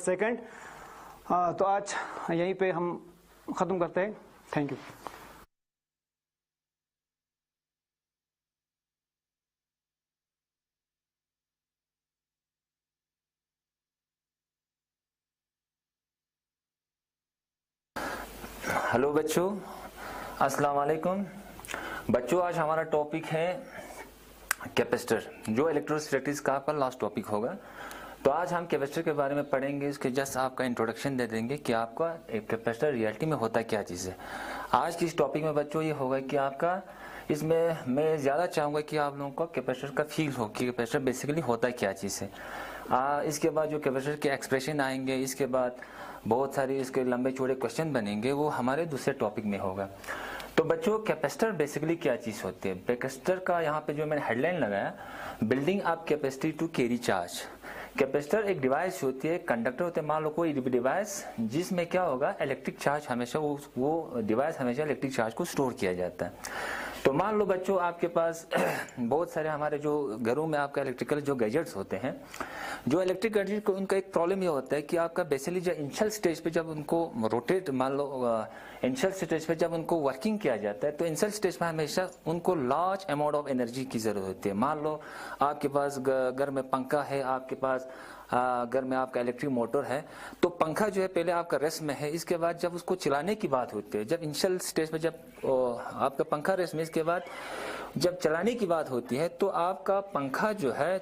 Second. तो आज यहीं पे हम ख़त्म करते हैं। Thank you. हेलो बच्चों, अस्सलाम वालेकुम। बच्चों, आज हमारा टॉपिक है कैपेसिटर, जो इलेक्ट्रोस्टैटिक्स का आपका लास्ट टॉपिक होगा। तो आज हम कैपेसिटर के बारे में पढ़ेंगे। इसके जस्ट आपका इंट्रोडक्शन दे देंगे कि आपका एक कैपेसिटर रियलिटी में होता क्या चीज़ है। आज की इस टॉपिक में बच्चों ये होगा कि आपका इसमें मैं ज़्यादा चाहूँगा कि आप लोगों को कैपेसिटर का फील हो कि कैपेसिटर बेसिकली होता क्या चीज़ है। इसके बाद जो कैपेसिटर के एक्सप्रेशन आएंगे, इसके बाद बहुत सारी इसके लंबे चौड़े क्वेश्चन बनेंगे, वो हमारे दूसरे टॉपिक में होगा। तो बच्चों, कैपेसिटर बेसिकली क्या चीज़ होती है? कैपेसिटर का यहाँ पे जो मैंने हेडलाइन लगाया, building up capacity to carry charge. Capacitor एक डिवाइस होती है, कंडक्टर होते हैं। मान लो कोई डिवाइस जिसमें क्या होगा, इलेक्ट्रिक चार्ज हमेशा वो डिवाइस हमेशा इलेक्ट्रिक चार्ज को स्टोर किया जाता है। तो मान लो बच्चों, आपके पास बहुत सारे हमारे जो घरों में आपका इलेक्ट्रिकल जो गैजेट्स होते हैं, जो इलेक्ट्रिक गैजेट को उनका एक प्रॉब्लम ये होता है कि आपका बेसिकली जब इनिशियल स्टेज पे जब उनको रोटेट, मान लो इनिशियल स्टेज पे जब उनको वर्किंग किया जाता है, तो इनिशियल स्टेज में हमेशा उनको लार्ज अमाउंट ऑफ एनर्जी की जरूरत होती है। मान लो आपके पास घर में पंखा है, आपके पास घर में आपका इलेक्ट्रिक मोटर है, तो पंखा जो है पहले आपका रेस्ट में है, इसके बाद जब उसको चलाने की बात होती है, जब इनिशियल स्टेज में जब आपका पंखा रेस्ट में, इसके बाद जब चलाने की बात होती है, तो आपका पंखा जो है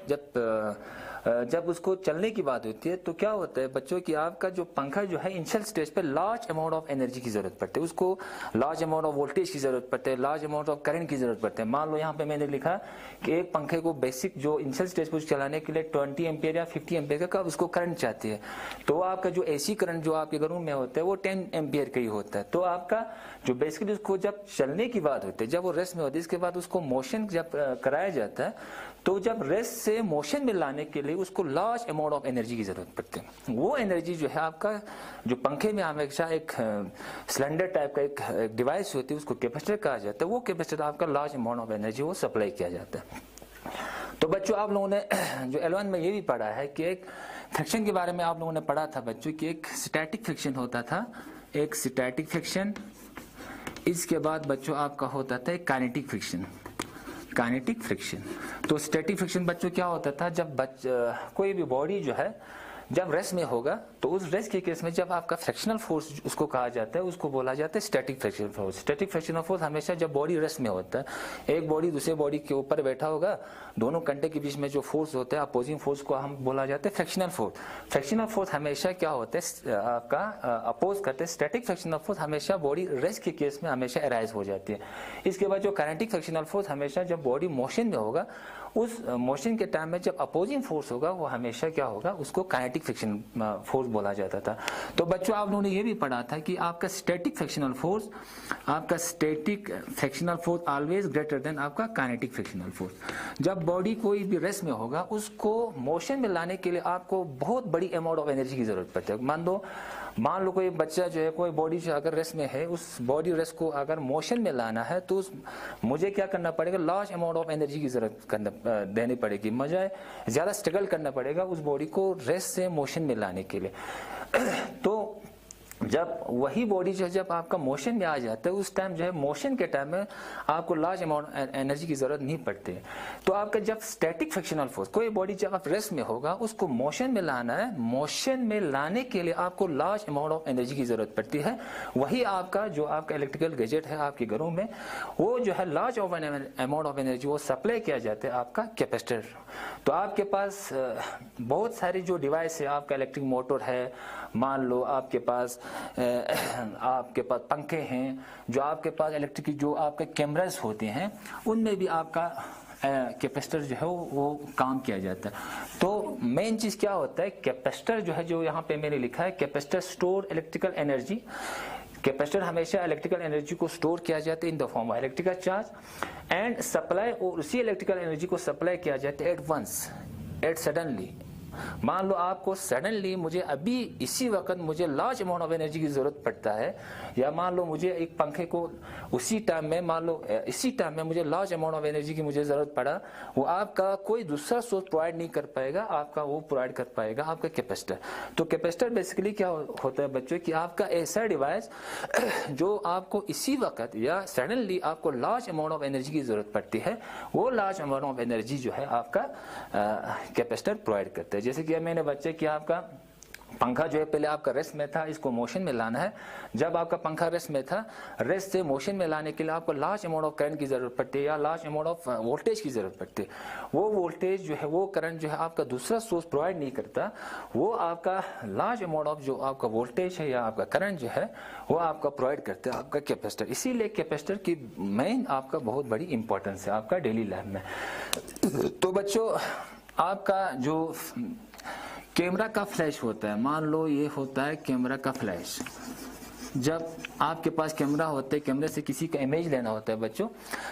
जब उसको चलने की बात होती है, तो क्या होता है बच्चों कि आपका जो पंखा जो है इनिशियल स्टेज पे लार्ज अमाउंट ऑफ एनर्जी की जरूरत पड़ती है, उसको लार्ज अमाउंट ऑफ वोल्टेज की जरूरत पड़ती है, लार्ज अमाउंट ऑफ करंट की जरूरत पड़ती है। मान लो यहाँ पे मैंने लिखा कि एक पंखे को बेसिक जो इनिशियल स्टेज पे चलाने के लिए 20 एम्पियर या 50 एम्पियर का उसको करंट चाहती है, तो आपका जो एसी करंट जो आपके घरों में होता है वो 10 एम्पियर का ही होता है। तो आपका जो बेसिकली उसको जब चलने की बात होती है, जब वो रेस्ट में होती है, इसके बाद उसको मोशन जब कराया जाता है, तो जब रेस्ट से मोशन में लाने के लिए उसको लार्ज अमाउंट ऑफ एनर्जी की जरूरत पड़ती है। वो एनर्जी जो है आपका जो पंखे में हमेशा एक सिलेंडर टाइप का एक डिवाइस होती है, उसको कैपेसिटर कहा जाता है। वो कैपेसिटर आपका लार्ज अमाउंट ऑफ एनर्जी वो सप्लाई किया जाता है। तो बच्चों, आप लोगों ने जो 11 में ये भी पढ़ा है कि एक फ्रिक्शन के बारे में आप लोगों ने पढ़ा था बच्चों कि एक स्टैटिक फ्रिक्शन होता था, एक स्टैटिक फ्रिक्शन। इसके बाद बच्चों आपका होता था एक काइनेटिक फ्रिक्शन। काइनेटिक फ्रिक्शन, तो स्टैटिक फ्रिक्शन बच्चों क्या होता था, जब कोई भी बॉडी जो है जब रेस्ट में होगा, तो उस रेस्ट के केस में जब आपका फ्रिक्शनल फोर्स उसको कहा जाता है, उसको बोला जाता है static frictional force. Static frictional force हमेशा जब बॉडी रेस्ट में होता है, एक बॉडी दूसरे बॉडी के ऊपर बैठा होगा, दोनों कंटे के बीच में जो फोर्स होता है अपोजिंग फोर्स को हम बोला जाता है फ्रिक्शनल फोर्स। फ्रिक्शनल फोर्स हमेशा क्या होता है आपका अपोज करते हैं। स्टैटिक फ्रिक्शनल फोर्स हमेशा बॉडी रेस्ट के केस में हमेशा अराइज हो जाती है। इसके बाद जो काइनेटिक फ्रिक्शनल फोर्स हमेशा जब बॉडी मोशन में होगा, उस मोशन के टाइम में जब अपोजिंग फोर्स होगा वो हमेशा क्या होगा, उसको काइनेटिक फ्रिक्शन फोर्स बोला जाता था। तो बच्चों, आप लोगों ने ये भी पढ़ा था कि आपका स्टैटिक फ्रिक्शनल फोर्स, आपका static frictional force always greater than आपका काइनेटिक फ्रिक्शनल फोर्स। जब बॉडी कोई भी रेस्ट में होगा, उसको मोशन में लाने के लिए आपको बहुत बड़ी अमाउंट ऑफ एनर्जी की जरूरत पड़ती है। मान लो कोई बच्चा जो है, कोई बॉडी जो अगर रेस्ट में है, उस बॉडी रेस्ट को अगर मोशन में लाना है, तो मुझे क्या करना पड़ेगा, लार्ज अमाउंट ऑफ एनर्जी की जरूरत देनी पड़ेगी, मुझे ज्यादा स्ट्रगल करना पड़ेगा उस बॉडी को रेस्ट से मोशन में लाने के लिए। तो जब वही बॉडी जो है जब आपका मोशन में आ जाता है, उस टाइम जो है मोशन के टाइम में आपको लार्ज अमाउंट एनर्जी की जरूरत नहीं पड़ती है। तो आपका जब स्टैटिक फ्रिक्शनल फोर्स, कोई बॉडी जब आप रेस्ट में होगा, उसको मोशन में लाना है, मोशन में लाने के लिए आपको लार्ज अमाउंट ऑफ एनर्जी की जरूरत पड़ती है। वही आपका जो आपका इलेक्ट्रिकल गैजेट है आपके घरों में, वो जो है लार्ज अमाउंट ऑफ एनर्जी वो सप्लाई किया जाता है आपका कैपेसिटर। तो आपके पास बहुत सारी जो डिवाइस है, आपका इलेक्ट्रिक मोटर है, मान लो आपके पास पंखे हैं, जो आपके पास इलेक्ट्रिक जो आपके कैमरास होते हैं, उनमें भी आपका कैपेसिटर जो है वो काम किया जाता है। तो मेन चीज क्या होता है, कैपेसिटर जो है, जो यहाँ पे मैंने लिखा है, capacitor store electrical energy. Capacitor हमेशा इलेक्ट्रिकल एनर्जी को स्टोर किया जाता है in the form of electrical charge and supply, और उसी इलेक्ट्रिकल एनर्जी को सप्लाई किया जाता है एट वंस, एट सडनली, मान लो आपको सडनली मुझे अभी इसी वक्त मुझे लार्ज अमाउंट ऑफ एनर्जी की ज़रूरत पड़ता है, या मान लो मुझे एक पंखे को उसी टाइम में, मान लो इसी टाइम में मुझे लार्ज अमाउंट ऑफ एनर्जी की मुझे ज़रूरत पड़ा, वो आपका कोई दूसरा सोर्स प्रोवाइड नहीं कर पाएगा, आपका वो प्रोवाइड कर पाएगा आपका कैपेसिटर। तो कैपेसिटर बेसिकली क्या होता है बच्चों कि आपका ऐसा डिवाइस जो आपको इसी वक्त या सडनली आपको लार्ज अमाउंट ऑफ एनर्जी की ज़रूरत पड़ती है, वो लार्ज अमाउंट ऑफ एनर्जी जो है आपका कैपेसिटर प्रोवाइड करता है। जैसे कि मैंने बच्चे कि आपका पंखा जो है पहले आपका रेस्ट में था, इसको मोशन में लाना है। जब आपका पंखा रेस्ट में था, रेस्ट से मोशन में लाने के लिए आपको लार्ज अमाउंट ऑफ करंट की ज़रूरत पड़ती है या लार्ज अमाउंट ऑफ वोल्टेज की ज़रूरत पड़ती है। वो वोल्टेज जो है, वो करंट जो है आपका दूसरा सोर्स प्रोवाइड नहीं करता, वो आपका लार्ज अमाउंट ऑफ जो आपका वोल्टेज है या आपका करंट जो है वो आपका प्रोवाइड करता है आपका कैपेसिटर। इसीलिए कैपेसिटर की मेन आपका बहुत बड़ी इंपॉर्टेंस है आपका डेली लाइफ में। तो बच्चों आपका जो कैमरा का फ्लैश होता है, मान लो ये होता है कैमरा का फ्लैश। जब आपके पास कैमरा होता है, कैमरे से किसी का इमेज लेना होता है बच्चों,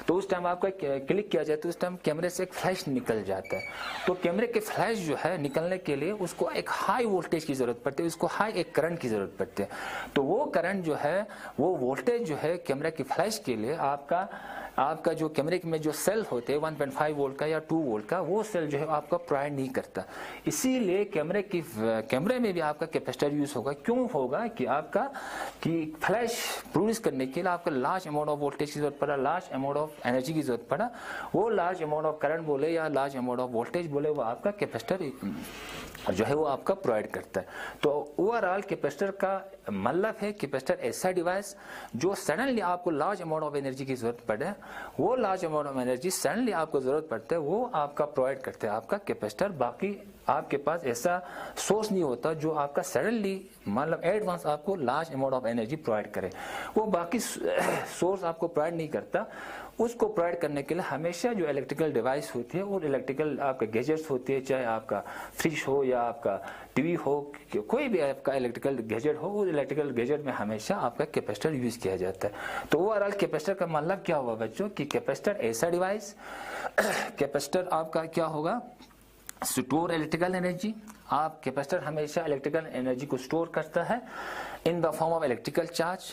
तो उस टाइम आपका क्लिक किया जाए तो उस टाइम कैमरे से एक फ्लैश निकल जाता है। तो कैमरे के फ्लैश जो है निकलने के लिए उसको एक हाई वोल्टेज की ज़रूरत पड़ती है, उसको हाई एक करंट की ज़रूरत पड़ती है। तो वो करंट जो है, वो वोल्टेज जो है कैमरे की फ्लैश के लिए आपका जो कैमरे में जो सेल होते हैं 1.5 वोल्ट का या 2 वोल्ट का, वो सेल जो है आपका प्रोवाइड नहीं करता। इसीलिए कैमरे में भी आपका कैपेसिटर यूज होगा। क्यों होगा कि आपका फ्लैश प्रोड्यूस करने के लिए आपका लार्ज अमाउंट ऑफ वोल्टेज की जरूरत पड़ा, लार्ज अमाउंट ऑफ एनर्जी की जरूरत पड़ा। वो लार्ज अमाउंट ऑफ करंट बोले या लार्ज अमाउंट ऑफ वोल्टेज बोले, वो आपका कैपेसिटर जो है वो आपका प्रोवाइड करता है। तो ओवरऑल कैपेसिटर का मतलब है, कैपेसिटर ऐसा डिवाइस जो सडनली आपको लार्ज अमाउंट ऑफ एनर्जी की जरूरत पड़े, वो large amount of energy suddenly आपको जरूरत पड़ता है, वो आपका प्रोवाइड करते हैं आपका कैपेसिटर। बाकी आपके पास ऐसा सोर्स नहीं होता जो आपका सडनली मतलब एडवांस आपको large amount of energy provide करे, वो बाकी सोर्स आपको प्रोवाइड नहीं करता। उसको प्रोवाइड करने के लिए हमेशा जो इलेक्ट्रिकल डिवाइस होती है, वो इलेक्ट्रिकल आपके गैजेट्स होती है, चाहे आपका फ्रिज हो या आपका टीवी हो, कोई भी आपका इलेक्ट्रिकल गैजेट हो, उस इलेक्ट्रिकल गैजेट में हमेशा आपका कैपेसिटर यूज किया जाता है। तो ओवरऑल कैपेसिटर का मतलब क्या हुआ बच्चों कि कैपेसिटर ऐसा डिवाइस, कैपेसिटर आपका क्या होगा, स्टोर इलेक्ट्रिकल एनर्जी। आप कैपेसिटर हमेशा इलेक्ट्रिकल एनर्जी को स्टोर करता है in the form of electrical charge.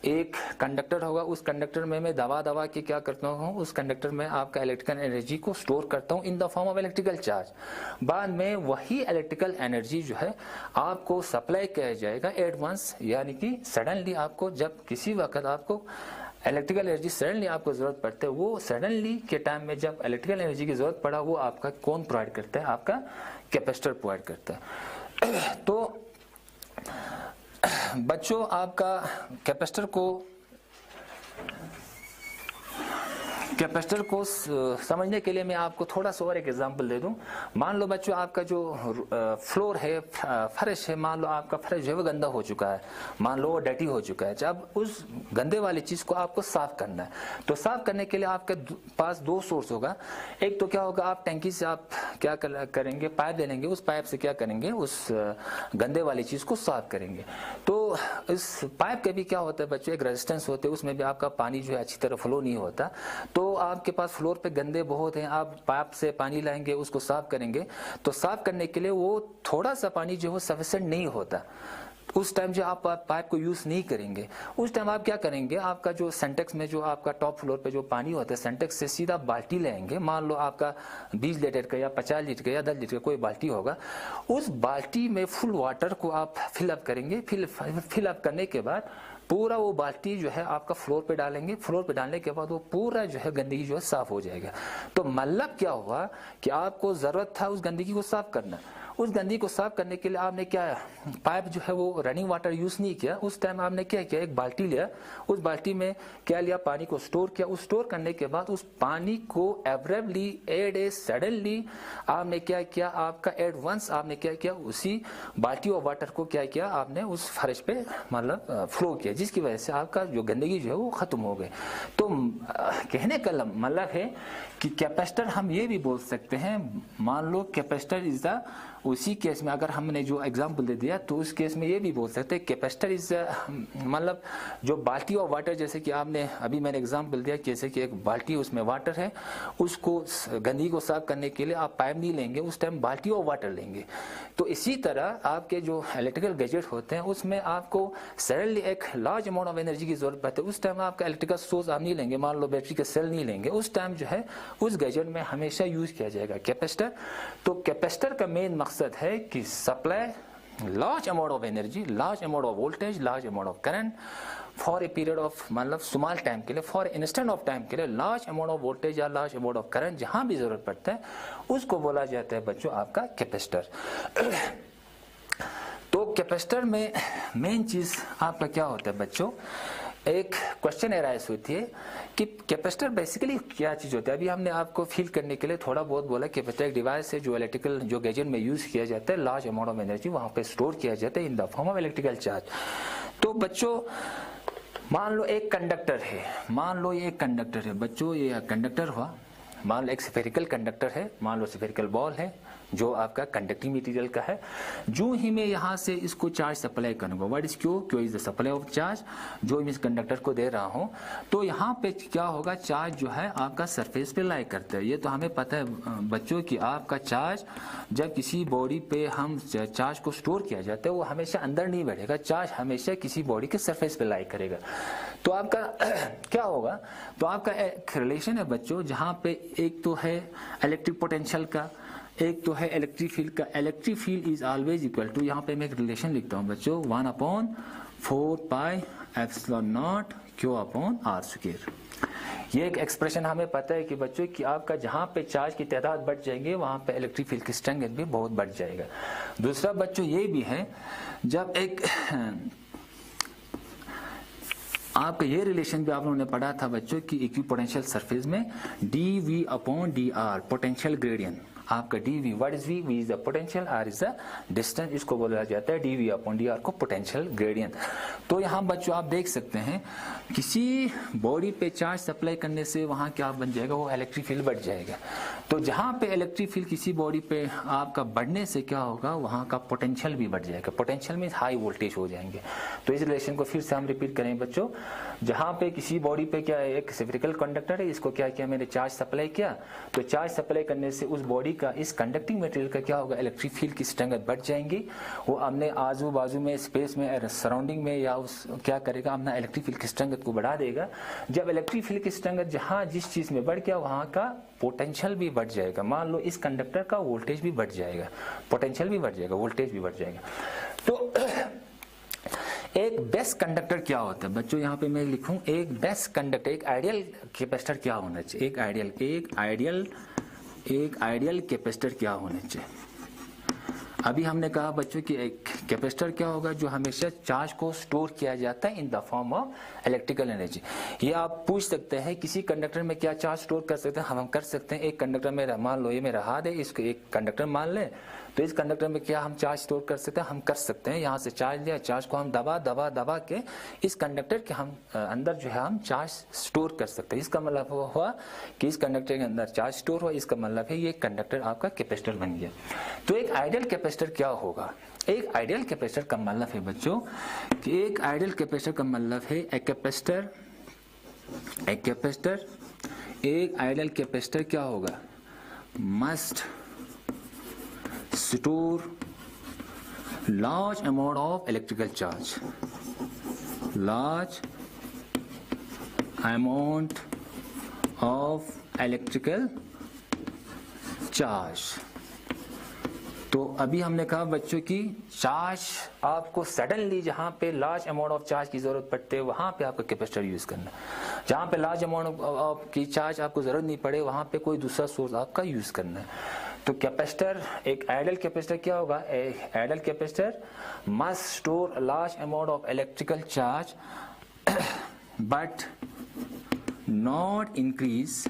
एक कंडक्टर होगा, उस कंडक्टर में मैं दबा के क्या करता हूँ, उस कंडक्टर में आपका इलेक्ट्रिकल एनर्जी को स्टोर करता हूँ in the form of electrical charge. बाद में वही इलेक्ट्रिकल एनर्जी जो है आपको सप्लाई किया जाएगा एडवांस, यानी कि सडनली आपको जब किसी वक्त आपको इलेक्ट्रिकल एनर्जी सडनली आपको जरूरत पड़ता है, वो सडनली के टाइम में जब इलेक्ट्रिकल एनर्जी की जरूरत पड़ा, वो आपका कौन प्रोवाइड करता है, आपका कैपेसिटर प्रोवाइड करता है। तो बच्चों आपका कैपेसिटर को समझने के लिए मैं आपको थोड़ा सा और एक एग्जांपल दे दूं। मान लो बच्चों आपका जो फ्लोर है, फर्श है, मान लो आपका फर्श जो है वो गंदा हो चुका है, मान लो वो डर्टी हो चुका है। जब उस गंदे वाली चीज को आपको साफ करना है, तो साफ करने के लिए आपके पास दो सोर्स होगा। एक तो क्या होगा, आप टैंकी से आप क्या करेंगे, पाइप ले लेंगे, उस पाइप से क्या करेंगे, उस गंदे वाली चीज को साफ करेंगे। तो इस पाइप के भी क्या होता है बच्चों, एक रेजिस्टेंस होते है, उसमें भी आपका पानी जो है अच्छी तरह फ्लो नहीं होता। तो आपके पास फ्लोर पे गंदे बहुत हैं, आप पाइप से पानी लाएंगे, उसको साफ करेंगे, तो साफ करने के लिए वो थोड़ा सा पानी जो है सफिशिएंट नहीं होता। उस टाइम जो आप पाइप को यूज नहीं करेंगे, उस टाइम आप क्या करेंगे, आपका जो सेंटेक्स में जो आपका टॉप फ्लोर पे जो पानी होता है, सेंटेक्स से सीधा बाल्टी लेंगे, मान लो आपका 20 लीटर का या 50 लीटर का या 10 लीटर का कोई बाल्टी होगा, उस बाल्टी में फुल वाटर को आप फिलअप करेंगे। फिलअप करने के बाद पूरा वो बाल्टी जो है आपका फ्लोर पे डालेंगे। फ्लोर पे डालने के बाद वो पूरा जो है गंदगी जो है साफ हो जाएगा। तो मतलब क्या हुआ कि आपको जरूरत था उस गंदगी को साफ करना। उस गंदगी को साफ करने के लिए आपने क्या, पाइप जो है वो रनिंग वाटर यूज नहीं किया, उस टाइम आपने क्या किया, एक बाल्टी लिया, उस बाल्टी में क्या लिया, पानी को स्टोर किया। उस स्टोर करने के बाद उस पानी को एब्रप्टली सडनली आपने क्या किया, आपका एडवांस आपने क्या किया, उसी बाल्टी और वाटर को क्या किया, आपने उस फर्श पे मतलब फ्लो किया, जिसकी वजह से आपका जो गंदगी जो है वो खत्म हो गई। तो कहने का मतलब है कि कैपेसिटर हम ये भी बोल सकते हैं, मान लो कैपेसिटर इज द उसी केस में अगर हमने जो एग्जांपल दे दिया तो उस केस में ये भी बोल सकते हैं कैपेसिटर इज मतलब जो बाल्टी ऑफ वाटर, जैसे कि आपने अभी मैंने एग्जांपल दिया जैसे कि एक बाल्टी उसमें वाटर है, उसको गंदगी को साफ करने के लिए आप पाइप नहीं लेंगे, उस टाइम बाल्टी ऑफ वाटर लेंगे। तो इसी तरह आपके जो इलेक्ट्रिकल गैजेट होते हैं उसमें आपको सडनली एक लार्ज अमाउंट ऑफ एनर्जी की जरूरत पड़ती है, उस टाइम आपका इलेक्ट्रिकल सोर्स आप नहीं लेंगे, मान लो बैटरी का सेल नहीं लेंगे, उस टाइम जो है उस गैजेट में हमेशा यूज किया जाएगा कैपेसिटर। तो कैपेसिटर का मेन मकसद है कि supply large amount of energy, large amount of voltage, large amount of current for a period of मतलब स्मॉल टाइम के लिए, फॉर इंस्टेंट ऑफ टाइम के लिए लार्ज अमाउंट ऑफ वोल्टेज या लार्ज अमाउंट ऑफ करंट जहां भी जरूरत पड़ता है उसको बोला जाता है बच्चों आपका कैपेसिटर। तो कैपेसिटर में मेन चीज आपका क्या होता है बच्चों, एक क्वेश्चन एराइज होती है कि कैपेसिटर बेसिकली क्या चीज होता है। अभी हमने आपको फील करने के लिए थोड़ा बहुत बोला कैपेसिटर एक डिवाइस है जो इलेक्ट्रिकल जो गैजेट में यूज किया जाता है, लार्ज अमाउंट ऑफ एनर्जी वहां पे स्टोर किया जाता है in the form of electrical charge. तो बच्चों मान लो एक कंडक्टर है, मान लो ये एक कंडक्टर है बच्चों, ये कंडक्टर हुआ, मान लो एक स्फेरिकल कंडक्टर है, मान लो स्फेरिकल बॉल है जो आपका कंडक्टिंग मटेरियल का है। जो ही मैं यहाँ से इसको चार्ज सप्लाई करूंगा, what is Q is the supply of charge, जो मैं इस कंडक्टर को दे रहा हूँ, तो यहाँ पे क्या होगा, चार्ज जो है आपका सरफेस पे लाई करता है। ये तो हमें पता है बच्चों कि आपका चार्ज जब किसी बॉडी पे हम चार्ज को स्टोर किया जाता है वो हमेशा अंदर नहीं बढ़ेगा, चार्ज हमेशा किसी बॉडी के सरफेस पे लाई करेगा। तो आपका क्या होगा, तो आपका एक रिलेशन है बच्चों जहाँ पे एक तो है इलेक्ट्रिक पोटेंशियल का, एक तो है इलेक्ट्रिक फील्ड का। Electric field is always equal to, यहाँ पे मैं एक रिलेशन लिखता हूँ बच्चों, 1/4 pi epsilon naught Q upon R square. ये एक एक्सप्रेशन हमें पता है कि बच्चों कि आपका जहां पे चार्ज की तादाद बढ़ जाएंगे वहां पे इलेक्ट्रिक फील्ड की स्ट्रेंथ भी बहुत बढ़ जाएगा। दूसरा बच्चों ये भी है, जब एक आपका ये रिलेशन भी आप लोगों ने पढ़ा था बच्चों कि इक्विपोटेंशियल सरफेस में dV upon dr potential gradient, आपका dV what is V is the potential, R is the distance, इसको बोला जाता है dV अपॉन dr को पोटेंशियल ग्रेडियंट। तो यहाँ बच्चों आप देख सकते हैं किसी बॉडी पे चार्ज सप्लाई करने से वहां क्या बन जाएगा, वो इलेक्ट्रिक फील्ड बढ़ जाएगा। तो जहां पे इलेक्ट्रिक फील्ड किसी बॉडी पे आपका बढ़ने से क्या होगा, वहां का पोटेंशियल भी बढ़ जाएगा। पोटेंशियल में हाई वोल्टेज हो जाएंगे। तो इस रिलेशन को फिर से हम रिपीट करें बच्चों, जहां पे किसी बॉडी पे क्या है, एक स्फेरिकल कंडक्टर है, इसको क्या किया मैंने, चार्ज सप्लाई किया, तो चार्ज सप्लाई करने से उस बॉडी का, इस कंडक्टिंग मटेरियल का क्या होगा, इलेक्ट्रिक फील्ड की स्ट्रेंथ बढ़ जाएंगी। वो अपने आजू बाजू में स्पेस में सराउंडिंग में या उस क्या करेगा, अपना इलेक्ट्रिक फील्ड की स्ट्रेंथ को बढ़ा देगा। जब इलेक्ट्रिक फील्ड की स्ट्रेंथ जहां जिस चीज में बढ़ गया वहां का पोटेंशियल भी बढ़ जाएगा। मान लो इस कंडक्टर का वोल्टेज भी बढ़ जाएगा, पोटेंशियल भी बढ़ जाएगा, वोल्टेज भी बढ़ जाएगा। तो एक बेस्ट कंडक्टर क्या होता है बच्चों, यहाँ पे मैं लिखूं एक बेस्ट कंडक्टर, एक आइडियल कैपेसिटर क्या होना चाहिए, एक आइडियल कैपेसिटर क्या होना चाहिए। अभी हमने कहा बच्चों कि एक कैपेसिटर क्या होगा, जो हमेशा चार्ज को स्टोर किया जाता है in the form of electrical energy. ये आप पूछ सकते हैं किसी कंडक्टर में क्या चार्ज स्टोर कर सकते हैं, हम कर सकते हैं। एक कंडक्टर में मान लो ये मेरा हाथ है, इसको एक कंडक्टर मान लें, तो इस कंडक्टर में क्या हम चार्ज स्टोर कर सकते हैं, हम कर सकते हैं। यहाँ से चार्ज लिया, चार्ज को हम दबा के इस कंडक्टर के हम अंदर जो है हम चार्ज स्टोर कर सकते हैं। इसका मतलब हुआ कि इस कंडक्टर के अंदर चार्ज स्टोर हुआ, इसका मतलब है ये कंडक्टर आपका कैपेसिटर बन गया। तो एक आइडियल कैपेसिटर क्या होगा, एक आइडियल कैपेसिटर का मतलब है बच्चों कि एक आइडियल कैपेसिटर का मतलब है एक आइडियल कैपेसिटर क्या होगा, must store large amount of electrical charge, large amount of electrical charge. तो अभी हमने कहा बच्चों की चार्ज आपको सडनली जहां पे लार्ज अमाउंट ऑफ चार्ज की जरूरत पड़ती है वहां पे आपका कैपेसिटर यूज करना है। जहां पे लार्ज अमाउंट ऑफ की चार्ज आपको जरूरत नहीं पड़े वहां पे कोई दूसरा सोर्स आपका यूज करना है। तो कैपेसिटर, एक आइडियल कैपेसिटर क्या होगा, ideal capacitor must store large amount of electrical charge but not increase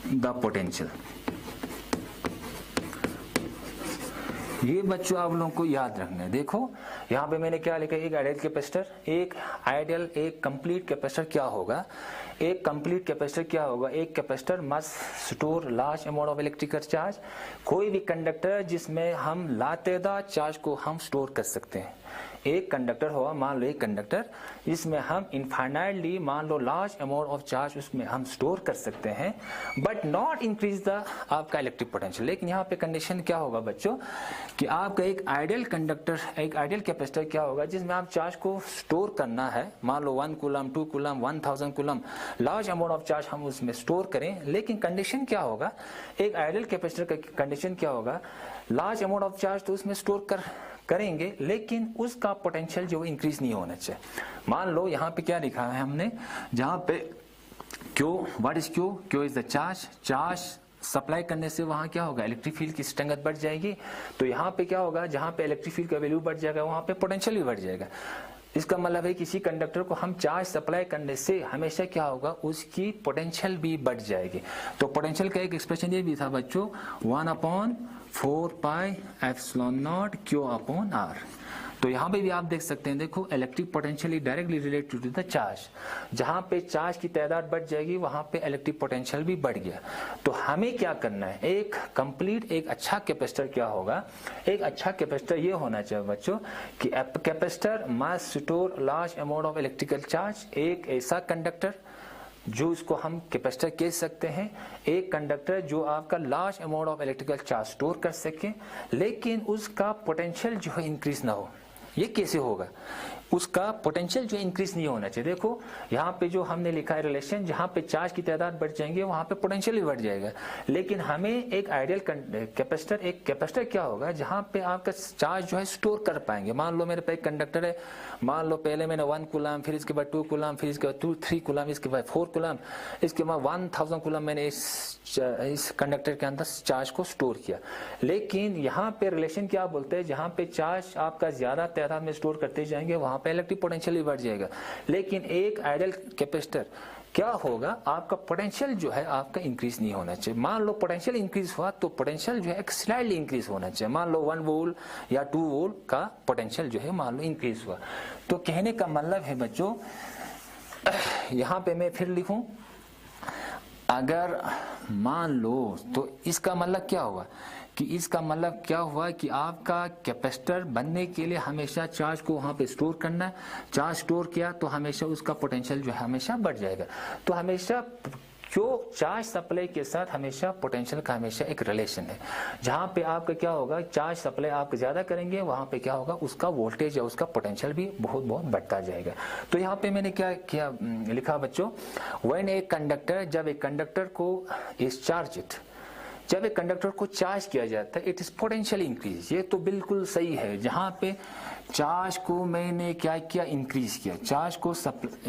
the potential. ये बच्चों आप लोगों को याद रखना है। देखो यहाँ पे मैंने क्या लिखा है, एक आइडियल कैपेसिटर, एक कंप्लीट कैपेसिटर क्या होगा, एक कंप्लीट कैपेसिटर क्या होगा, एक capacitor must store large amount of electrical charge, कोई भी कंडक्टर जिसमें हम लातेदार चार्ज को हम स्टोर कर सकते हैं। एक कंडक्टर होगा, मान लो एक कंडक्टर जिसमें हम इनफाइनाइटली मान लो लार्ज अमाउंट ऑफ चार्ज उसमें हम स्टोर कर सकते हैं, बट नॉट इंक्रीज द आपका इलेक्ट्रिक पोटेंशियल। लेकिन यहाँ पे कंडीशन क्या होगा बच्चों कि आपका एक आइडियल कंडक्टर, एक आइडियल कैपेसिटर क्या होगा जिसमें आप चार्ज को स्टोर करना है, मान लो 1 coulomb, 2 coulomb, 1000 coulomb, large amount of charge हम उसमें स्टोर करें। लेकिन कंडीशन क्या होगा, एक आइडियल कैपेसिटर का कंडीशन क्या होगा, लार्ज अमाउंट ऑफ चार्ज तो उसमें स्टोर करेंगे लेकिन उसका पोटेंशियल जो इंक्रीज नहीं होना चाहिए। मान लो यहाँ पे क्या लिखा है हमने, जहाँ पे Q, what is Q, Q is the charge supply करने से वहां क्या होगा, इलेक्ट्रिक फील्ड की स्ट्रेंथ बढ़ जाएगी। तो यहाँ पे क्या होगा, जहाँ पे इलेक्ट्रिक फील्ड का वैल्यू बढ़ जाएगा वहां पे पोटेंशियल भी बढ़ जाएगा। इसका मतलब है किसी कंडक्टर को हम चार्ज सप्लाई करने से हमेशा क्या होगा, उसकी पोटेंशियल भी बढ़ जाएगी। तो पोटेंशियल का एक एक्सप्रेशन ये भी था बच्चों, 1/4 pi epsilon naught Q upon R. तो यहाँ पे भी आप देख सकते हैं, देखो electric potential directly related to the charge, जहाँ पे चार्ज की तादाद बढ़ जाएगी वहां पे इलेक्ट्रिक पोटेंशियल भी बढ़ गया। तो हमें क्या करना है, एक कंप्लीट एक अच्छा कैपेसिटर क्या होगा, एक अच्छा कैपेसिटर ये होना चाहिए बच्चों कि capacitor must store large amount of electrical charge. एक ऐसा कंडक्टर जो इसको हम कैपेसिटर कह सकते हैं, एक कंडक्टर जो आपका large amount of electrical charge store कर सके लेकिन उसका पोटेंशियल जो है इंक्रीज ना हो। ये कैसे होगा, उसका पोटेंशियल जो इंक्रीज नहीं होना चाहिए। देखो यहाँ पे जो हमने लिखा है रिलेशन, जहाँ पे चार्ज की तादाद बढ़ जाएंगे वहां पे पोटेंशियल भी बढ़ जाएगा। लेकिन हमें एक आइडियल कैपेसिटर, एक कैपेसिटर क्या होगा जहाँ पे आपका चार्ज जो है स्टोर कर पाएंगे। मान लो मेरे पे एक कंडक्टर है, मान लो पहले मैंने 1 कूलम, फिर इसके बाद 2 कूलम, फिर इसके बाद 3 कूलम, इसके बाद 4 कूलम, इसके बाद 1000 कूलम मैंने इस कंडक्टर के अंदर चार्ज को स्टोर किया। लेकिन यहाँ पे रिलेशन क्या बोलते हैं, जहाँ पे चार्ज आपका ज्यादा तादाद में स्टोर करते जाएंगे वहां पे इलेक्ट्रिक पोटेंशियल भी बढ़ जाएगा। लेकिन एक आइडियल कैपेसिटर क्या होगा, आपका पोटेंशियल जो है आपका इंक्रीज नहीं होना चाहिए। मान लो पोटेंशियल इंक्रीज हुआ तो पोटेंशियल जो है स्लाइडली इंक्रीज होना चाहिए। मान लो 1 वोल्ट या 2 वोल्ट का पोटेंशियल जो है मान लो इंक्रीज हुआ। तो कहने का मतलब है बच्चों, यहाँ पे मैं फिर लिखूं, अगर मान लो तो इसका मतलब क्या हुआ कि इसका मतलब क्या हुआ कि आपका कैपेसिटर बनने के लिए हमेशा चार्ज को वहां पे स्टोर करना है। चार्ज स्टोर किया तो हमेशा उसका पोटेंशियल जो है हमेशा बढ़ जाएगा। तो हमेशा जो चार्ज सप्लाई के साथ हमेशा पोटेंशियल का हमेशा एक रिलेशन है। जहां पे आपका क्या होगा, चार्ज सप्लाई आप ज्यादा करेंगे वहां पे क्या होगा, उसका वोल्टेज या उसका पोटेंशियल भी बहुत बहुत बढ़ता जाएगा। तो यहाँ पे मैंने क्या किया लिखा बच्चों, व्हेन ए कंडक्टर, जब एक कंडक्टर को इज चार्ज्ड, जब एक कंडक्टर को चार्ज किया जाता है इट इज पोटेंशियल इंक्रीज। ये तो बिल्कुल सही है, जहां पे चार्ज को मैंने क्या किया, इंक्रीज किया। चार्ज को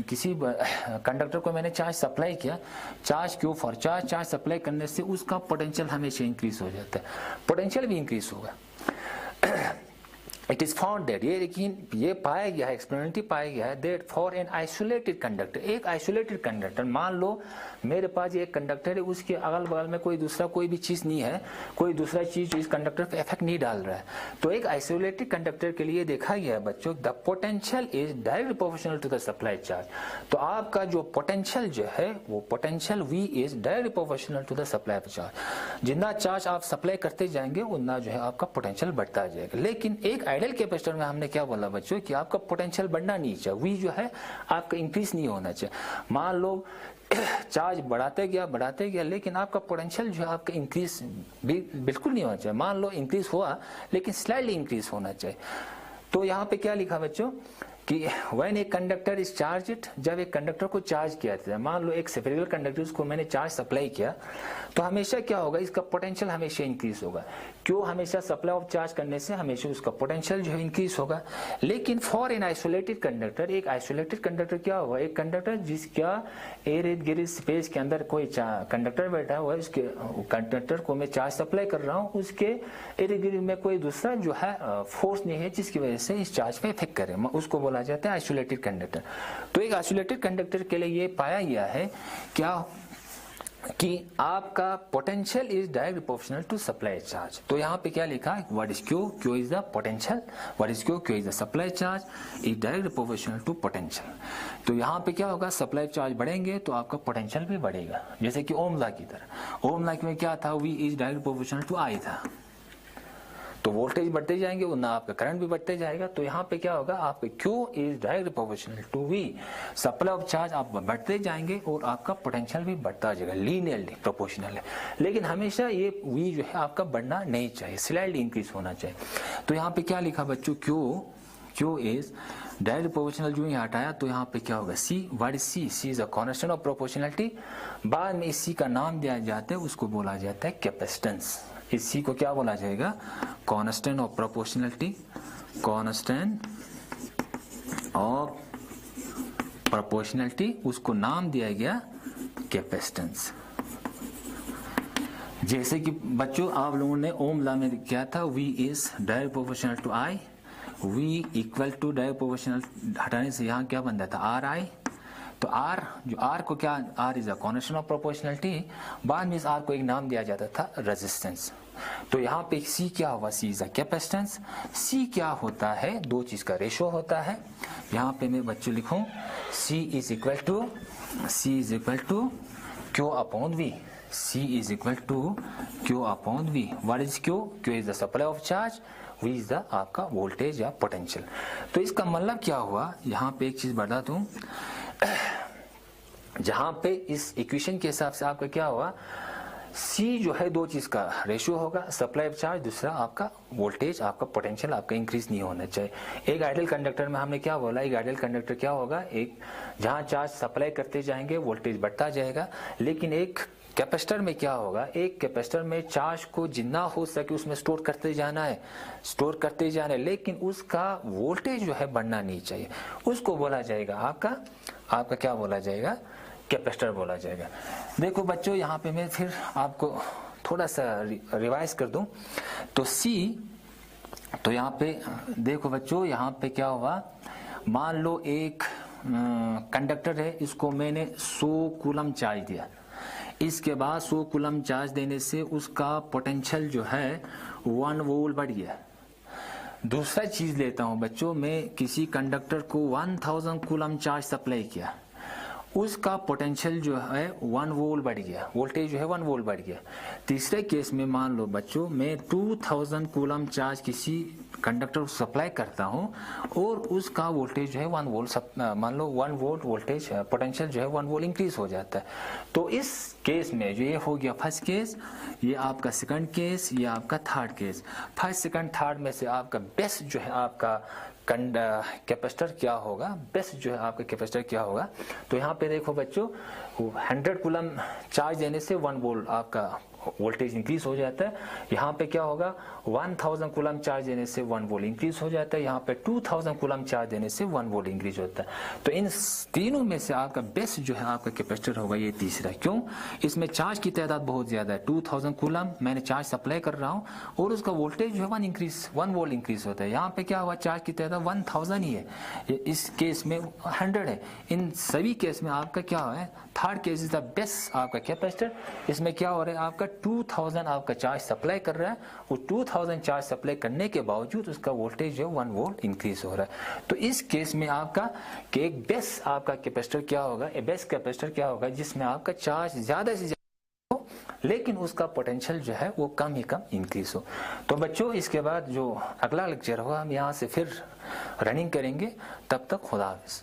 किसी कंडक्टर को मैंने चार्ज सप्लाई किया, charge Q for charge supply करने से उसका पोटेंशियल हमेशा इंक्रीज हो जाता है, पोटेंशियल भी इंक्रीज होगा। इट इज फाउंड दैट, ये लेकिन ये पाया गया है, एक्सपेरिमेंटली पाया गया है that for an isolated conductor, एक आइसोलेटेड कंडक्टर, मान लो मेरे पास एक कंडक्टर है, उसके अगल बगल में कोई दूसरा कोई भी चीज नहीं है, कोई दूसरा चीज इस कंडक्टर पे इफेक्ट नहीं डाल रहा है। तो एक आइसोलेटेड कंडक्टर के लिए देखा गया है बच्चों, the potential is directly proportional to the supply charge. तो आपका जो पोटेंशियल जो है वो potential V is directly proportional to the supply charge. जितना चार्ज आप सप्लाई करते जाएंगे उतना जो है आपका पोटेंशियल बढ़ता जाएगा। लेकिन एक आइडियल कैपेसिटर में हमने क्या बोला बच्चों कि आपका पोटेंशियल बढ़ना नहीं चाहिए, V जो है आपका इंक्रीज नहीं होना चाहिए। मान लो चार्ज बढ़ाते गया लेकिन आपका पोटेंशियल जो है आपका इंक्रीज बिल्कुल नहीं होना चाहिए। मान लो इंक्रीज हुआ लेकिन स्लाइडली इंक्रीज होना चाहिए। तो यहाँ पे क्या लिखा बच्चों कि when a conductor is charged, जब एक कंडक्टर को चार्ज किया जाता है, मान लो एक स्फेरिकल कंडक्टर उसको मैंने चार्ज सप्लाई किया, तो हमेशा क्या होगा, इसका पोटेंशियल हमेशा इंक्रीज होगा। क्यों, हमेशा सप्लाई ऑफ चार्ज करने से हमेशा उसका पोटेंशियल जो है इंक्रीज होगा। लेकिन फॉर एन आइसोलेटेड कंडक्टर, एक आइसोलेटेड कंडक्टर क्या होगा, एक कंडक्टर जिसका इर्द गिर्द स्पेस के अंदर कोई कंडक्टर बैठा हुआ है, उसके कंडक्टर को मैं चार्ज सप्लाई कर रहा हूँ, उसके इर्द गिर्द में कोई दूसरा जो है फोर्स नहीं है जिसकी वजह से इस चार्ज पे इफेक्ट करे, उसको बोला जाता है आइसोलेटेड कंडक्टर। तो एक आइसोलेटेड कंडक्टर के लिए ये पाया गया है क्या, कि आपका potential is direct proportional to supply charge. तो यहाँ पे क्या लिखा है, what is Q, Q is the potential, what is Q, Q is the supply charge is direct proportional to potential. तो यहाँ पे क्या होगा, सप्लाई चार्ज बढ़ेंगे तो आपका पोटेंशियल भी बढ़ेगा, जैसे कि ओम लॉ की तरह। ओम लॉ में क्या था, V is direct proportional to I था, तो वोल्टेज बढ़ते जाएंगे और ना आपका करंट भी बढ़ते जाएगा। तो यहाँ पे क्या होगा, आपका Q is direct proportional to V, supply of charge आप बढ़ते जाएंगे और आपका पोटेंशियल भी बढ़ता जाएगा, लीनियरली प्रोपोर्शनल है। लेकिन हमेशा ये V जो है आपका बढ़ना नहीं चाहिए, स्लाइडली इंक्रीज होना चाहिए। तो यहाँ पे क्या लिखा बच्चों, Q इज डायरेक्ट प्रोपोर्शनल, जो यहाँ हटाया तो यहाँ पे क्या होगा, C, what is C, C is a constant of proportionality. बाद में इस C का नाम दिया जाता है, उसको बोला जाता है कैपेसिटेंस। इस C को क्या बोला जाएगा, constant of proportionality, constant of proportionality, उसको नाम दिया गया कैपेसिटेंस। जैसे कि बच्चों आप लोगों ने ओम लॉ में क्या था, V is direct proportional to I, V equal to direct proportional, हटाने से यहाँ क्या बन जाता है, RI। तो R, जो R को क्या, R is a constant of proportionality, बाद में इस R को एक नाम दिया जाता था रेजिस्टेंस। तो यहाँ पे C क्या हुआ, C is a capacitance. C क्या होता है, दो चीज का रेशो होता है। यहाँ पे मैं बच्चों लिखूं, C is equal to Q upon V, C is equal to Q upon V। What is Q, Q is the supply of charge, V is the आपका वोल्टेज या पोटेंशियल। तो इसका मतलब क्या हुआ, यहाँ पे एक चीज बता दूं, जहां पे इस इक्वेशन के हिसाब से आपका क्या हुआ, C जो है दो चीज का रेशियो होगा, सप्लाई ऑफ चार्ज, दूसरा आपका वोल्टेज, आपका पोटेंशियल आपका इंक्रीज नहीं होना चाहिए। एक आइडियल कंडक्टर में हमने क्या बोला, एक आइडियल कंडक्टर क्या होगा, एक जहां चार्ज सप्लाई करते जाएंगे वोल्टेज बढ़ता जाएगा। लेकिन एक कैपेसिटर में क्या होगा, एक कैपेसिटर में चार्ज को जितना हो सके उसमें स्टोर करते जाना है, लेकिन उसका वोल्टेज जो है बढ़ना नहीं चाहिए, उसको बोला जाएगा आपका क्या बोला जाएगा, कैपेसिटर बोला जाएगा। देखो बच्चों, यहाँ पे मैं फिर आपको थोड़ा सा रिवाइज कर दूं, तो C, तो यहाँ पे देखो बच्चों, यहाँ पे क्या हुआ, मान लो एक कंडक्टर है, इसको मैंने 100 कूलम चार्ज दिया, इसके बाद 100 कूलम चार्ज देने से उसका पोटेंशियल जो है 1 वोल्ट बढ़ गया। दूसरा चीज लेता हूं बच्चों, मैं किसी कंडक्टर को 1000 कूलम चार्ज सप्लाई किया, उसका पोटेंशियल जो है 1 वोल्ट बढ़ गया, वोल्टेज जो है 1 वोल्ट बढ़ गया। तीसरे केस में मान लो बच्चों, मैं 2000 कूलम चार्ज किसी कंडक्टर को सप्लाई करता हूं और उसका वोल्टेज जो है 1 वोल्ट, मान लो 1 वोल्ट वोल्टेज, पोटेंशियल जो है 1 वोल्ट इंक्रीज हो जाता है। तो इस केस में जो ये हो गया फर्स्ट केस, ये आपका सेकंड केस, ये आपका third case. First second third में से आपका बेस्ट जो है आपका कैपेसिटर क्या होगा, बेस्ट जो है आपका कैपेसिटर क्या होगा। तो यहाँ पे देखो बच्चों, 100 कूलम चार्ज देने से 1 वोल्ट आपका वोल्टेज इंक्रीज हो जाता है। यहाँ पे क्या होगा, 1000 कूलम चार्ज देने से 1 वोल्ट इंक्रीज हो जाता है। यहाँ पे 2000 कूलम चार्ज देने से 1 वोल्ट इंक्रीज होता है। तो इन तीनों में से आपका बेस्ट जो है आपका कैपेसिटर होगा ये तीसरा। क्यों, इसमें चार्ज की तादाद बहुत ज्यादा है, 2000 कूलम मैंने चार्ज सप्लाई कर रहा हूँ और उसका वोल्टेज जो है 1 वोल्ट इंक्रीज होता है। यहाँ पे क्या हुआ, चार्ज की तादाद 1000 ही है, इस केस में 100 है। इन सभी केस में आपका क्या है, third case is the best आपका कैपेसिटर। इसमें क्या हो रहा है, आपका 2000 आपका चार्ज सप्लाई कर रहा है और 2000 चार्ज सप्लाई करने के बावजूद उसका वोल्टेज जो 1 वोल्ट इंक्रीज हो रहा है। तो इस केस में आपका कि एक बेस्ट आपका कैपेसिटर क्या होगा, बेस्ट कैपेसिटर क्या होगा, जिसमें आपका चार्ज ज्यादा से ज्यादा हो लेकिन उसका पोटेंशियल जो है वो कम ही कम इंक्रीज हो। तो बच्चों, इसके बाद जो अगला लेक्चर होगा हम यहाँ से फिर रनिंग करेंगे। तब तक खुदा हाफिज।